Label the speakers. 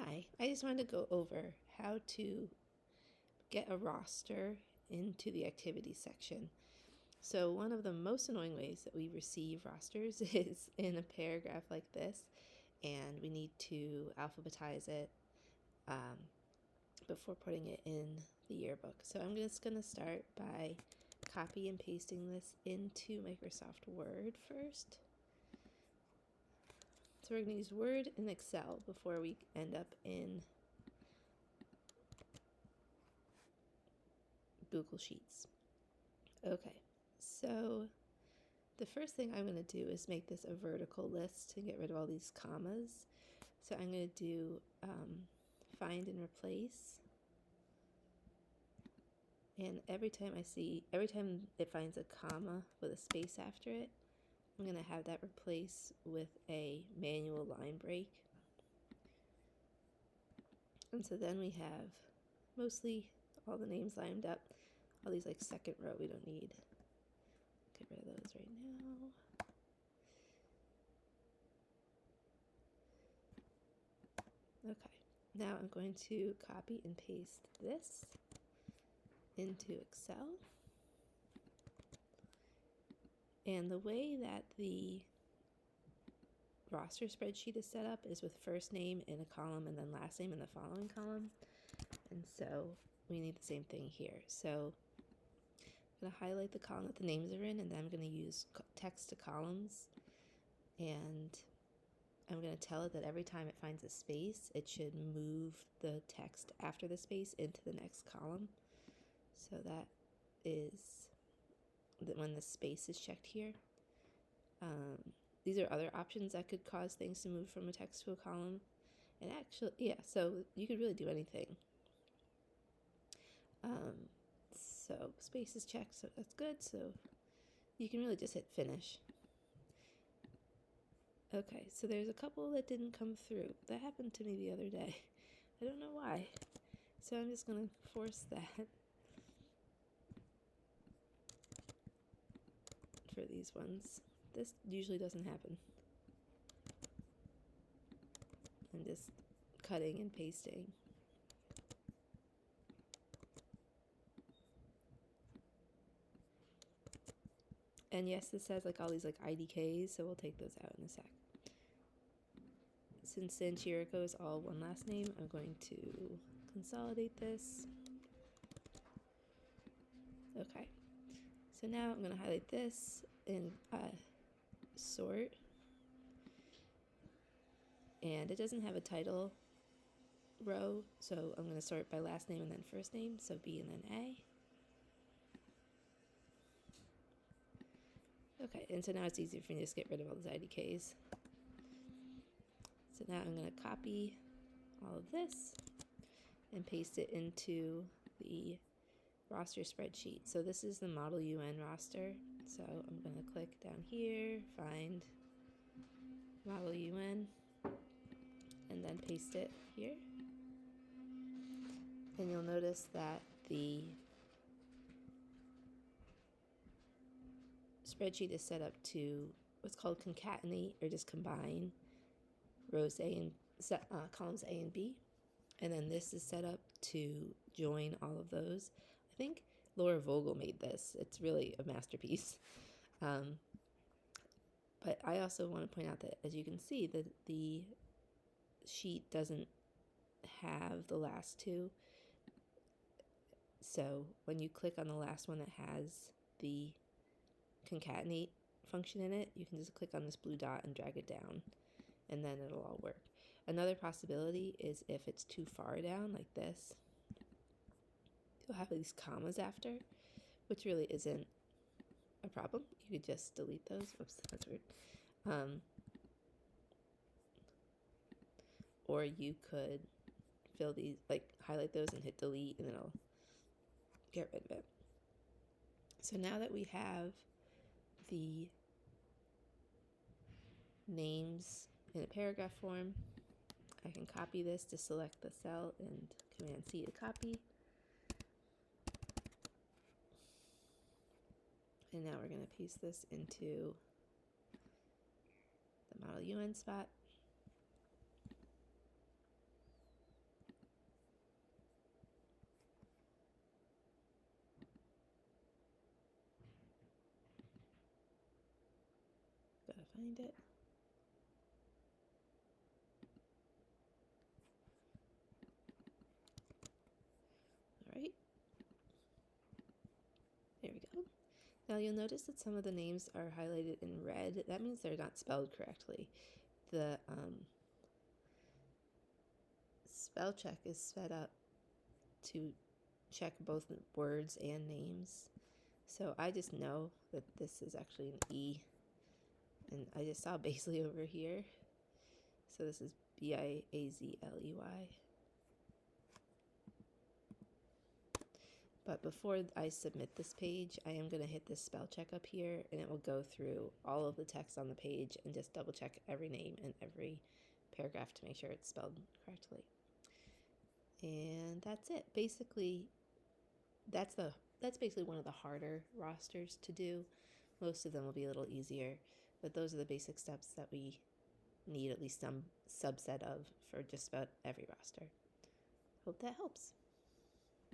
Speaker 1: Hi, I just wanted to go over how to get a roster into the activities section. So one of the most annoying ways that we receive rosters is in a paragraph like this, and we need to alphabetize it before putting it in the yearbook. So I'm just going to start by copy and pasting this into Microsoft Word first. So we're going to use Word and Excel before we end up in Google Sheets. Okay, so the first thing I'm going to do is make this a vertical list and get rid of all these commas. So I'm going to do find and replace. And every time it finds a comma with a space after it, I'm going to have that replace with a manual line break. And so then we have mostly all the names lined up. All these like second row we don't need. Get rid of those right now. Okay, now I'm going to copy and paste this into Excel. And the way that the roster spreadsheet is set up is with first name in a column and then last name in the following column. And so we need the same thing here. So I'm going to highlight the column that the names are in, and then I'm going to use text to columns. And I'm going to tell it that every time it finds a space, it should move the text after the space into the next column. So that is when the space is checked here. These are other options that could cause things to move from a text to a column. And actually, yeah, so you could really do anything. So space is checked, so that's good. So you can really just hit finish. Okay, so there's a couple that didn't come through. That happened to me the other day. I don't know why. So I'm just going to force that for these ones. This usually doesn't happen. I'm just cutting and pasting. And yes, this has like all these like IDKs, so we'll take those out in a sec. Since Sanchirico is all one last name, I'm going to consolidate this. Okay, so now I'm going to highlight this and sort. And it doesn't have a title row, so I'm going to sort by last name and then first name, so B and then A. Okay, and so now it's easier for me to just get rid of all those IDKs. So now I'm going to copy all of this and paste it into the roster spreadsheet. So this is the Model UN roster. So I'm going to click down here, find Model UN, and then paste it here. And you'll notice that the spreadsheet is set up to what's called concatenate, or just combine rows A and columns A and B. And then this is set up to join all of those. I think Laura Vogel made this. It's really a masterpiece. But I also want to point out that, as you can see, that the sheet doesn't have the last two. So when you click on the last one that has the concatenate function in it, you can just click on this blue dot and drag it down, and then it'll all work. Another possibility is if it's too far down, like this, you'll have these commas after, which really isn't a problem. You could just delete those. Whoops, that's weird. Or you could fill these, like highlight those and hit delete, and then it'll get rid of it. So now that we have the names in a paragraph form, I can copy this to select the cell and Command C to copy. And now we're going to paste this into the Model UN spot. find it. All right. There we go. Now you'll notice that some of the names are highlighted in red. That means they're not spelled correctly. The spell check is set up to check both words and names. So I just know that this is actually an E, and I just saw Baisley over here. So this is Biazley. But before I submit this page, I am going to hit this spell check up here, and it will go through all of the text on the page and just double check every name and every paragraph to make sure it's spelled correctly. And that's it. Basically, that's basically one of the harder rosters to do. Most of them will be a little easier, but those are the basic steps that we need at least some subset of for just about every roster. Hope that helps.